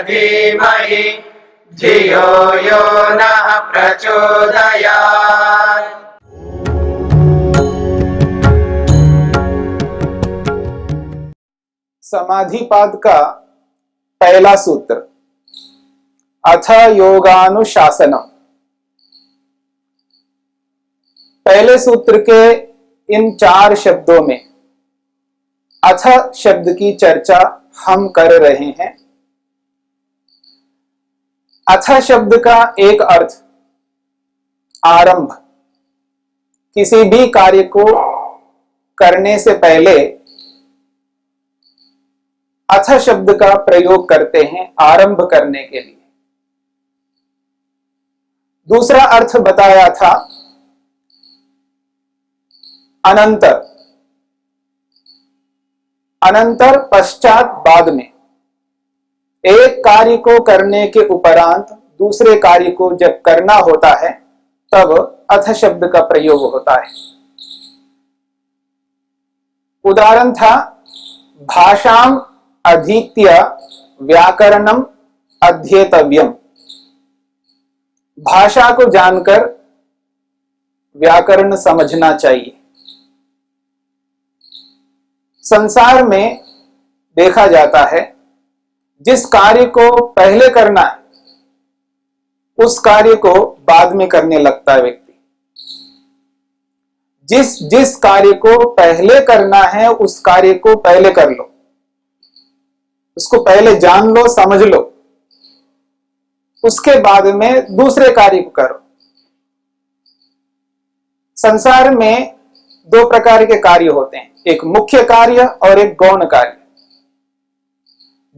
धीमहि धियो यो नः प्रचोदयात्। समाधिपाद का पहला सूत्र, अथ योगानुशासनम। पहले सूत्र के इन 4 शब्दों में अथ शब्द की चर्चा हम कर रहे हैं। अथ शब्द का एक अर्थ आरंभ, किसी भी कार्य को करने से पहले अथ शब्द का प्रयोग करते हैं आरंभ करने के लिए। दूसरा अर्थ बताया था अनंतर, अनंतर पश्चात, बाद में। एक कार्य को करने के उपरांत दूसरे कार्य को जब करना होता है तब अथ शब्द का प्रयोग होता है। उदाहरण था भाषाम अधीत्य व्याकरणम अध्येतव्यम। भाषा को जानकर व्याकरण समझना चाहिए। संसार में देखा जाता है जिस कार्य को पहले करना है उस कार्य को बाद में करने लगता है व्यक्ति। जिस कार्य को पहले करना है उस कार्य को पहले कर लो, उसको पहले जान लो, समझ लो, उसके बाद में दूसरे कार्य को करो। संसार में 2 प्रकार के कार्य होते हैं, एक मुख्य कार्य और एक गौण कार्य।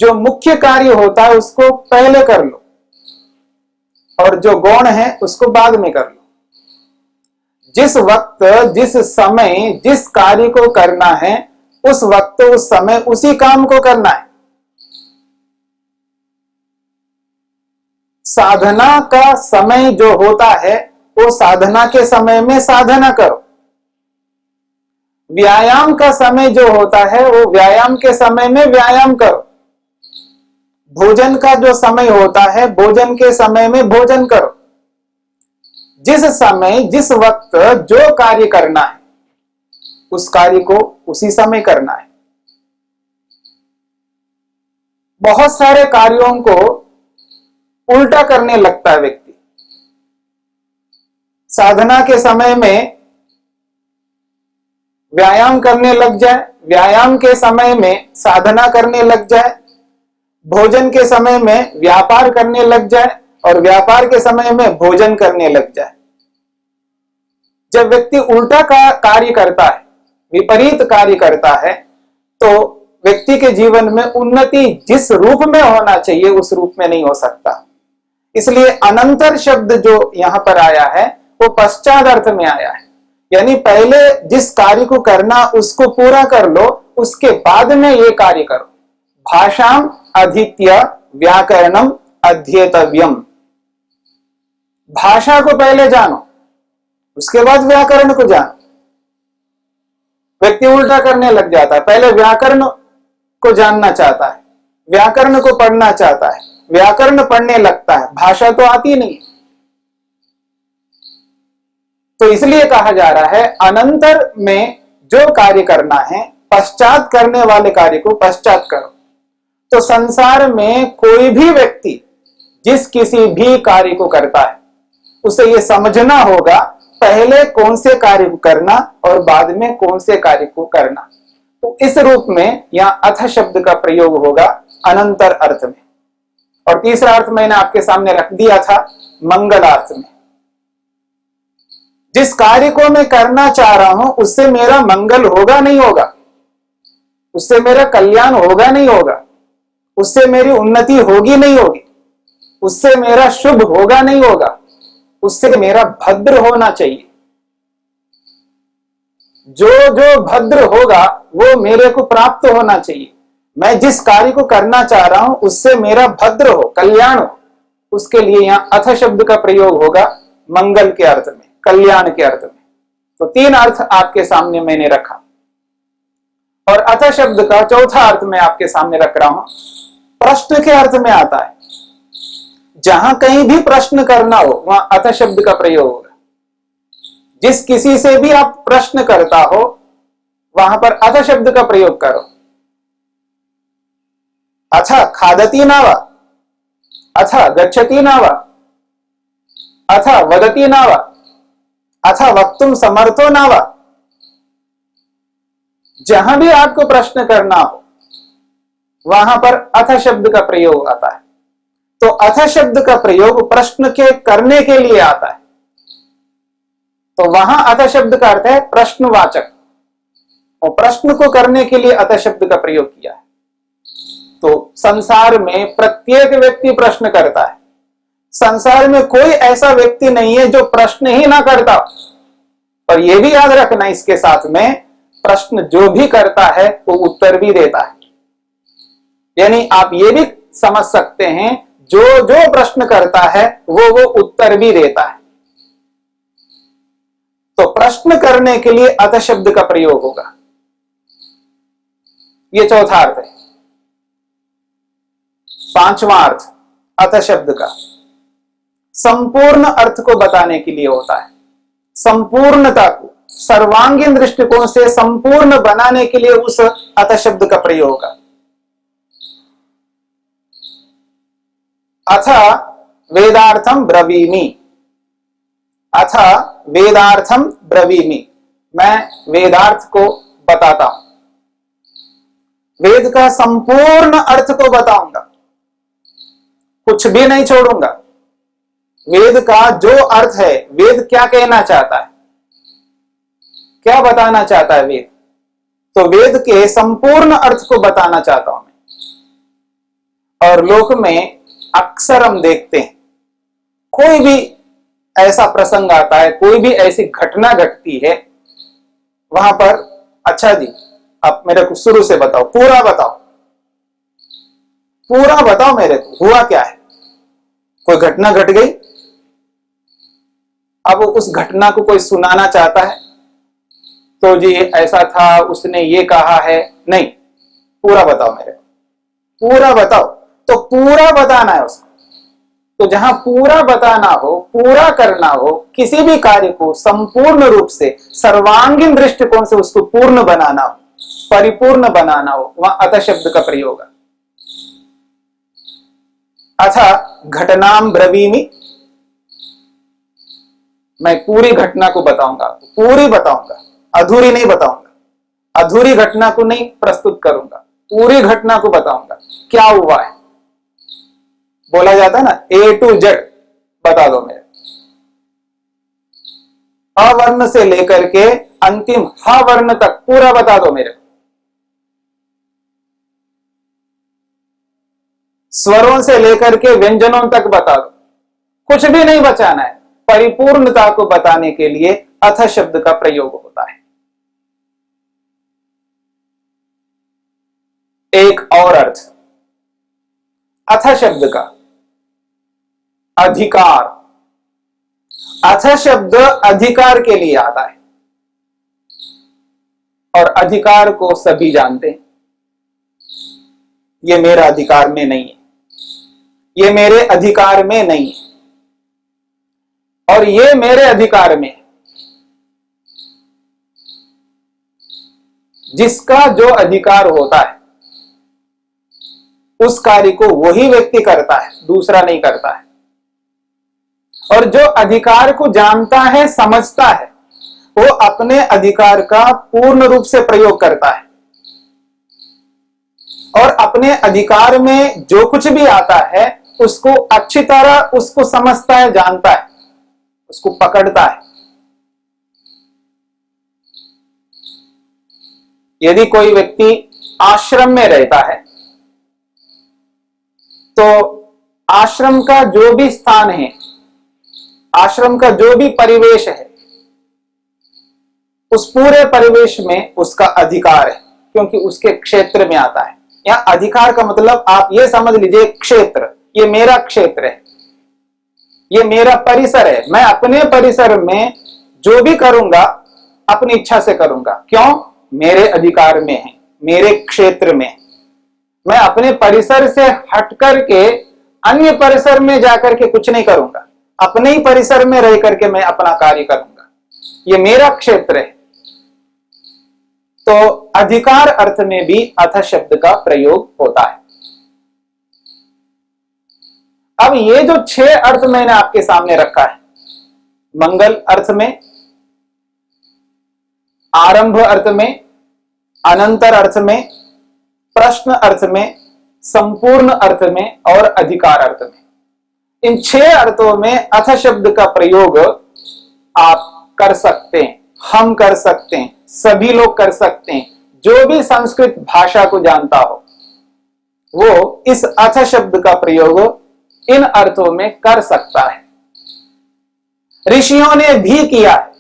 जो मुख्य कार्य होता है उसको पहले कर लो और जो गौण है उसको बाद में कर लो। जिस वक्त, जिस समय जिस कार्य को करना है उस वक्त उस समय उसी काम को करना है। साधना का समय जो होता है वो साधना के समय में साधना करो। व्यायाम का समय जो होता है वो व्यायाम के समय में व्यायाम करो। भोजन का जो समय होता है भोजन के समय में भोजन करो। जिस समय जिस वक्त जो कार्य करना है उस कार्य को उसी समय करना है। बहुत सारे कार्यों को उल्टा करने लगता है व्यक्ति। साधना के समय में व्यायाम करने लग जाए, व्यायाम के समय में साधना करने लग जाए, भोजन के समय में व्यापार करने लग जाए और व्यापार के समय में भोजन करने लग जाए। जब व्यक्ति उल्टा का कार्य करता है, विपरीत कार्य करता है, तो व्यक्ति के जीवन में उन्नति जिस रूप में होना चाहिए उस रूप में नहीं हो सकता। इसलिए अनंतर शब्द जो यहां पर आया है वो पश्चात अर्थ में आया है। यानी पहले जिस कार्य को करना उसको पूरा कर लो, उसके बाद में ये कार्य करो। भाषाम अधीत्य व्याकरणम अध्येतव्यम। भाषा को पहले जानो, उसके बाद व्याकरण को जानो। व्यक्ति उल्टा करने लग जाता है, पहले व्याकरण को जानना चाहता है, व्याकरण को पढ़ना चाहता है, व्याकरण पढ़ने लगता है, भाषा तो आती नहीं। तो इसलिए कहा जा रहा है अनंतर में जो कार्य करना है पश्चात करने वाले कार्य को पश्चात करो। तो संसार में कोई भी व्यक्ति जिस किसी भी कार्य को करता है उसे यह समझना होगा पहले कौन से कार्य को करना और बाद में कौन से कार्य को करना। तो इस रूप में यहां अथ शब्द का प्रयोग होगा अनंतर अर्थ में। और तीसरा अर्थ मैंने आपके सामने रख दिया था मंगलार्थ में। जिस कार्य को मैं करना चाह रहा हूं उससे मेरा मंगल होगा नहीं होगा, उससे मेरा कल्याण होगा नहीं होगा, उससे मेरी उन्नति होगी नहीं होगी, उससे मेरा शुभ होगा नहीं होगा, उससे मेरा भद्र होना चाहिए। जो जो भद्र होगा वो मेरे को प्राप्त होना चाहिए। मैं जिस कार्य को करना चाह रहा हूं उससे मेरा भद्र हो, कल्याण हो, उसके लिए यहां अथ शब्द का प्रयोग होगा मंगल के अर्थ में, कल्याण के अर्थ में। तो 3 अर्थ आपके सामने मैंने रखा। और अथ शब्द का चौथा अर्थ मैं आपके सामने रख रहा हूं, प्रश्न के अर्थ में आता है। जहां कहीं भी प्रश्न करना हो वहां अथ शब्द का प्रयोग होगा। जिस किसी से भी आप प्रश्न करता हो वहां पर अथ शब्द का प्रयोग करो। अच्छा खादती न वा, अथ गच्छति न वा, अथ वदति न वा, अथ वक्तुम समर्थो न वा। जहां भी आपको प्रश्न करना हो वहां पर अथ शब्द का प्रयोग आता है। तो अथ शब्द का प्रयोग प्रश्न के करने के लिए आता है। तो वहां अथ शब्द का अर्थ है प्रश्नवाचक, और प्रश्न को करने के लिए अथ शब्द का प्रयोग किया है। तो संसार में प्रत्येक व्यक्ति प्रश्न करता है। संसार में कोई ऐसा व्यक्ति नहीं है जो प्रश्न ही ना करता। और यह भी याद रखना इसके साथ में, प्रश्न जो भी करता है वो उत्तर भी देता है। यानी आप ये भी समझ सकते हैं जो जो प्रश्न करता है वो उत्तर भी देता है। तो प्रश्न करने के लिए अथ शब्द का प्रयोग होगा। ये चौथा अर्थ है। पांचवा अर्थ अथ शब्द का संपूर्ण अर्थ को बताने के लिए होता है। संपूर्णता को सर्वांगीण दृष्टिकोण से संपूर्ण बनाने के लिए उस अथ शब्द का प्रयोग होगा। अथ वेदार्थम ब्रवीमि, अथ वेदार्थम ब्रवीमि, मैं वेदार्थ को बताता हूं, वेद का संपूर्ण अर्थ को बताऊंगा, कुछ भी नहीं छोड़ूंगा। वेद का जो अर्थ है, वेद क्या कहना चाहता है, क्या बताना चाहता है वेद, तो वेद के संपूर्ण अर्थ को बताना चाहता हूं मैं। और लोक में अक्सर हम देखते हैं कोई भी ऐसा प्रसंग आता है, कोई भी ऐसी घटना घटती है, वहां पर अच्छा जी आप मेरे को शुरू से बताओ, पूरा बताओ, पूरा बताओ मेरे को हुआ क्या है। कोई घटना घट गई, अब उस घटना को कोई सुनाना चाहता है, तो जी ऐसा था, उसने ये कहा है, नहीं पूरा बताओ मेरे को, पूरा बताओ। तो पूरा बताना है उसको। तो जहां पूरा बताना हो, पूरा करना हो, किसी भी कार्य को संपूर्ण रूप से सर्वांगीण दृष्टिकोण से उसको पूर्ण बनाना हो, परिपूर्ण बनाना हो, वहां अथ शब्द का प्रयोग है। अच्छा घटनाम ब्रवीमि, मैं पूरी घटना को बताऊंगा, पूरी बताऊंगा, अधूरी नहीं बताऊंगा, अधूरी घटना को नहीं प्रस्तुत करूंगा, पूरी घटना को बताऊंगा क्या हुआ है। बोला जाता है ना ए टू जेड बता दो मेरे, अ वर्ण से लेकर के अंतिम ह वर्ण तक पूरा बता दो मेरे। स्वरों से लेकर के व्यंजनों तक बता दो, कुछ भी नहीं बचाना है। परिपूर्णता को बताने के लिए अथ शब्द का प्रयोग होता है। एक और अर्थ अथ शब्द का अधिकार। अथ शब्द अधिकार के लिए आता है, और अधिकार को सभी जानते हैं। ये मेरा अधिकार में नहीं है, ये मेरे अधिकार में नहीं है, और ये मेरे अधिकार में है। जिसका जो अधिकार होता है उस कार्य को वही व्यक्ति करता है, दूसरा नहीं करता है। और जो अधिकार को जानता है, समझता है, वो अपने अधिकार का पूर्ण रूप से प्रयोग करता है, और अपने अधिकार में जो कुछ भी आता है उसको अच्छी तरह उसको समझता है, जानता है, उसको पकड़ता है। यदि कोई व्यक्ति आश्रम में रहता है तो आश्रम का जो भी स्थान है, आश्रम का जो भी परिवेश है, उस पूरे परिवेश में उसका अधिकार है, क्योंकि उसके क्षेत्र में आता है। यहां अधिकार का मतलब आप ये समझ लीजिए क्षेत्र, ये मेरा क्षेत्र है, ये मेरा परिसर है। मैं अपने परिसर में जो भी करूंगा अपनी इच्छा से करूंगा, क्यों? मेरे अधिकार में है, मेरे क्षेत्र में। मैं अपने परिसर से हट करके अन्य परिसर में जाकर के कुछ नहीं करूंगा, अपने ही परिसर में रह करके मैं अपना कार्य करूंगा, ये मेरा क्षेत्र है। तो अधिकार अर्थ में भी अथ शब्द का प्रयोग होता है। अब ये जो 6 अर्थ मैंने आपके सामने रखा है, मंगल अर्थ में, आरंभ अर्थ में, अनंतर अर्थ में, प्रश्न अर्थ में, संपूर्ण अर्थ में और अधिकार अर्थ में, इन 6 अर्थों में अथ शब्द का प्रयोग आप कर सकते हैं, हम कर सकते हैं, सभी लोग कर सकते हैं। जो भी संस्कृत भाषा को जानता हो वो इस अथ शब्द का प्रयोग इन अर्थों में कर सकता है। ऋषियों ने भी किया है,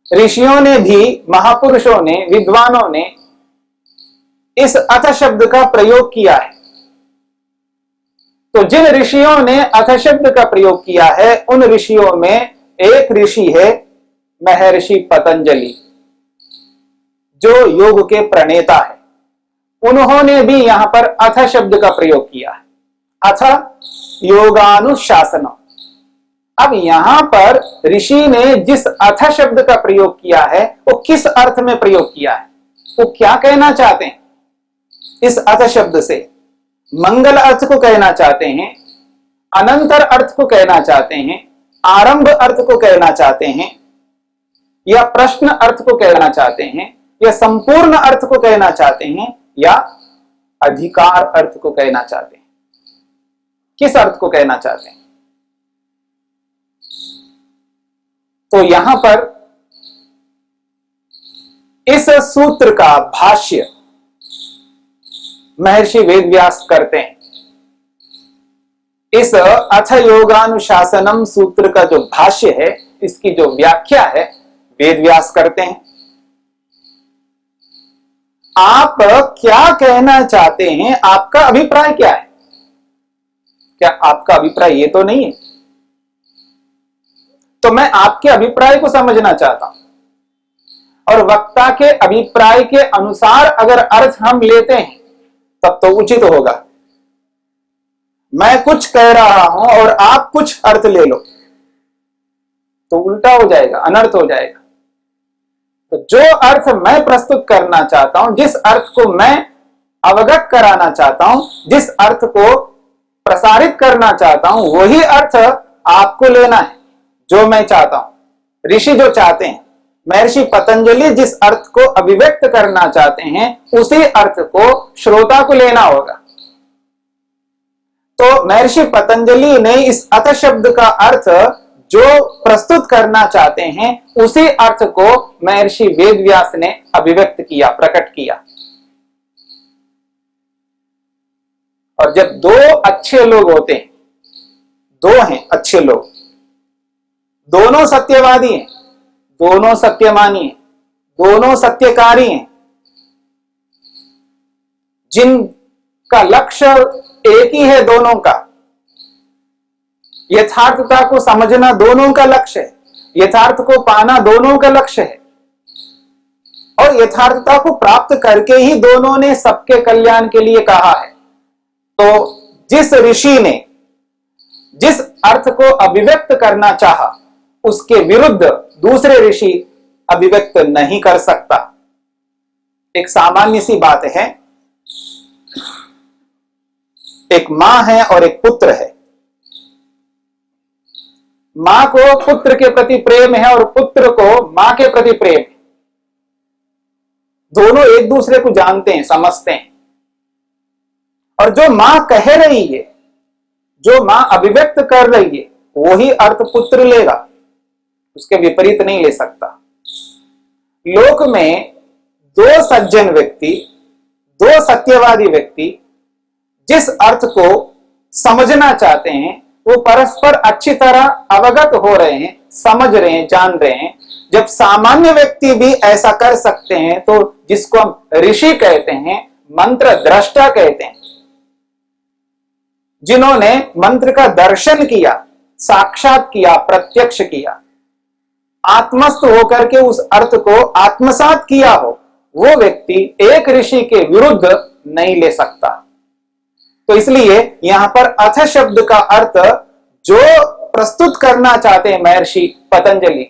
ऋषियों ने भी, महापुरुषों ने, विद्वानों ने इस अथ शब्द का प्रयोग किया है। तो जिन ऋषियों ने अथ शब्द का प्रयोग किया है उन ऋषियों में एक ऋषि है महर्षि पतंजलि, जो योग के प्रणेता है। उन्होंने भी यहां पर अथ शब्द का प्रयोग किया है, अथ योगानुशासन। अब यहां पर ऋषि ने जिस अथ शब्द का प्रयोग किया है वो किस अर्थ में प्रयोग किया है, वो क्या कहना चाहते हैं इस अथ शब्द से? मंगल अर्थ को कहना चाहते हैं, अनंतर अर्थ को कहना चाहते हैं, आरंभ अर्थ को कहना चाहते हैं, या प्रश्न अर्थ को कहना चाहते हैं, या संपूर्ण अर्थ को कहना चाहते हैं, या अधिकार अर्थ को कहना चाहते हैं? किस अर्थ को कहना चाहते हैं? तो यहां पर इस सूत्र का भाष्य महर्षि वेदव्यास करते हैं। इस अथ योगानुशासनम सूत्र का जो भाष्य है, इसकी जो व्याख्या है, वेदव्यास करते हैं। आप क्या कहना चाहते हैं, आपका अभिप्राय क्या है? क्या आपका अभिप्राय ये तो नहीं है? तो मैं आपके अभिप्राय को समझना चाहता हूं, और वक्ता के अभिप्राय के अनुसार अगर अर्थ हम लेते हैं तब तो उचित होगा। मैं कुछ कह रहा हूं और आप कुछ अर्थ ले लो तो उल्टा हो जाएगा, अनर्थ हो जाएगा। तो जो अर्थ मैं प्रस्तुत करना चाहता हूं, जिस अर्थ को मैं अवगत कराना चाहता हूं, जिस अर्थ को प्रसारित करना चाहता हूं, वही अर्थ आपको लेना है जो मैं चाहता हूं। ऋषि जो चाहते हैं, महर्षि पतंजलि जिस अर्थ को अभिव्यक्त करना चाहते हैं, उसी अर्थ को श्रोता को लेना होगा। तो महर्षि पतंजलि ने इस अथ शब्द का अर्थ जो प्रस्तुत करना चाहते हैं, उसी अर्थ को महर्षि वेदव्यास ने अभिव्यक्त किया, प्रकट किया। और जब दो अच्छे लोग होते हैं, दो हैं अच्छे लोग, दोनों सत्यवादी हैं, दोनों सत्यमानी हैं, दोनों सत्यकारी हैं, जिनका लक्ष्य एक ही है, दोनों का यथार्थता को समझना दोनों का लक्ष्य है, यथार्थ को पाना दोनों का लक्ष्य है, और यथार्थता को प्राप्त करके ही दोनों ने सबके कल्याण के लिए कहा है। तो जिस ऋषि ने जिस अर्थ को अभिव्यक्त करना चाहा, उसके विरुद्ध दूसरे ऋषि अभिव्यक्त नहीं कर सकता। एक सामान्य सी बात है, एक मां है और एक पुत्र है। मां को पुत्र के प्रति प्रेम है और पुत्र को मां के प्रति प्रेम है। दोनों एक दूसरे को जानते हैं, समझते हैं, और जो मां कह रही है, जो मां अभिव्यक्त कर रही है, वही अर्थ पुत्र लेगा, उसके विपरीत नहीं ले सकता। लोक में दो सज्जन व्यक्ति, दो सत्यवादी व्यक्ति जिस अर्थ को समझना चाहते हैं, वो परस्पर अच्छी तरह अवगत हो रहे हैं, समझ रहे हैं, जान रहे हैं। जब सामान्य व्यक्ति भी ऐसा कर सकते हैं, तो जिसको हम ऋषि कहते हैं, मंत्र दृष्टा कहते हैं, जिन्होंने मंत्र का दर्शन किया, साक्षात किया, प्रत्यक्ष किया, आत्मस्थ होकर के उस अर्थ को आत्मसात किया हो, वो व्यक्ति एक ऋषि के विरुद्ध नहीं ले सकता। तो इसलिए यहां पर अथ शब्द का अर्थ जो प्रस्तुत करना चाहते हैं महर्षि पतंजलि,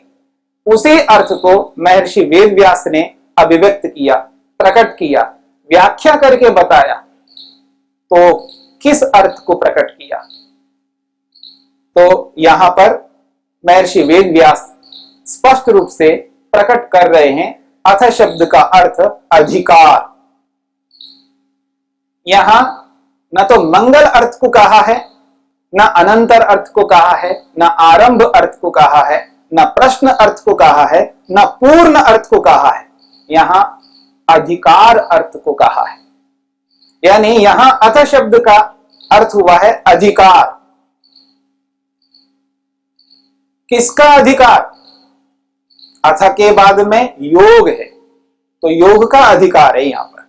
उसी अर्थ को महर्षि वेदव्यास ने अभिव्यक्त किया, प्रकट किया, व्याख्या करके बताया। तो किस अर्थ को प्रकट किया? तो यहां पर महर्षि वेदव्यास स्पष्ट रूप से प्रकट कर रहे हैं अथ शब्द का अर्थ अधिकार। यहां न तो मंगल अर्थ को कहा है, न अनंतर अर्थ को कहा है, न आरंभ अर्थ को कहा है, न प्रश्न अर्थ को कहा है, न पूर्ण अर्थ को कहा है। यहां अधिकार अर्थ को कहा है। यानी यहां अथ शब्द का अर्थ हुआ है अधिकार। किसका अधिकार? अथ के बाद में योग है, तो योग का अधिकार है यहां पर,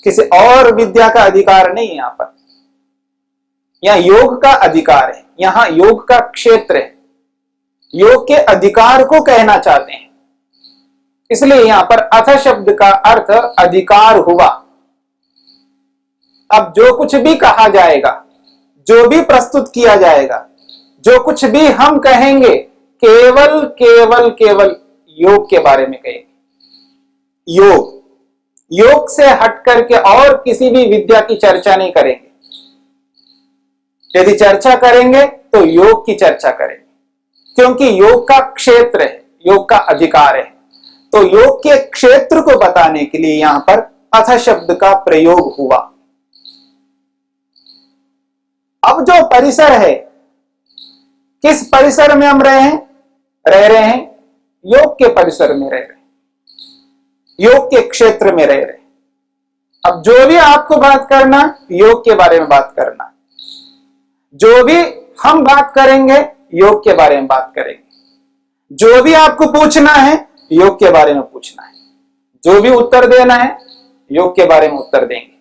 किसी और विद्या का अधिकार नहीं है। यहां पर यहां योग का अधिकार है, यहां योग का क्षेत्र है, योग के अधिकार को कहना चाहते हैं, इसलिए यहां पर अथ शब्द का अर्थ अधिकार हुआ। अब जो कुछ भी कहा जाएगा, जो भी प्रस्तुत किया जाएगा, जो कुछ भी हम कहेंगे, केवल केवल केवल योग के बारे में कहेंगे। योग से हट करके और किसी भी विद्या की चर्चा नहीं करेंगे। यदि चर्चा करेंगे तो योग की चर्चा करेंगे, क्योंकि योग का क्षेत्र है, योग का अधिकार है। तो योग के क्षेत्र को बताने के लिए यहां पर अथ शब्द का प्रयोग हुआ। अब जो परिसर है, किस परिसर में हम रह रहे हैं? योग के परिसर में रह रहे हैं, योग के क्षेत्र में रह रहे हैं। अब जो भी आपको बात करना, योग के बारे में बात करना, जो भी हम बात करेंगे योग के बारे में बात करेंगे, जो भी आपको पूछना है योग के बारे में पूछना है, जो भी उत्तर देना है योग के बारे में उत्तर देंगे।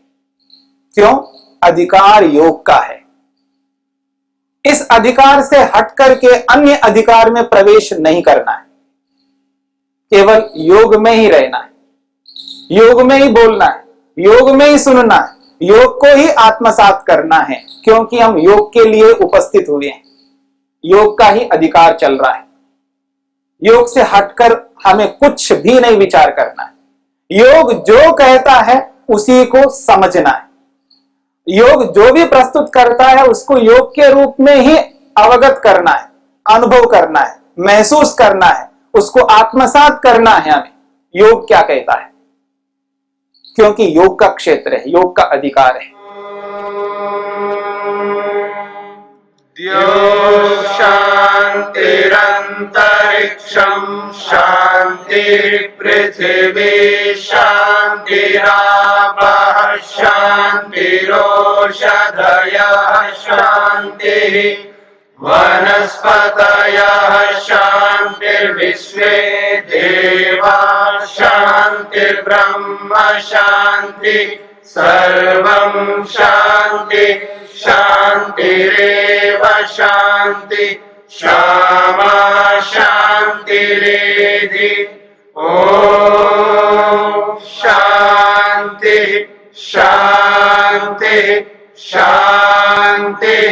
क्यों? अधिकार योग का है। इस अधिकार से हट करके अन्य अधिकार में प्रवेश नहीं करना है, केवल योग में ही रहना है, योग में ही बोलना है, योग में ही सुनना है, योग को ही आत्मसात करना है, क्योंकि हम योग के लिए उपस्थित हुए हैं, योग का ही अधिकार चल रहा है। योग से हटकर हमें कुछ भी नहीं विचार करना है। योग जो कहता है उसी को समझना है। योग जो भी प्रस्तुत करता है उसको योग के रूप में ही अवगत करना है, अनुभव करना है, महसूस करना है, उसको आत्मसात करना है हमें। योग क्या कहता है, क्योंकि योग का क्षेत्र है, योग का अधिकार है। द्यो शान्तिरन्तरिक्षं शान्तिः पृथिवी शान्तिरापः शान्तिरोषधयः शान्तिः वनस्पतयः शान्तिर्विश्वे देवाः शान्तिर्ब्रह्म शान्तिः सर्वं शान्ति शान्तिरेव शान्ति क्षमा शान्तिरेधि। ॐ शान्ति शान्ति शान्तिः।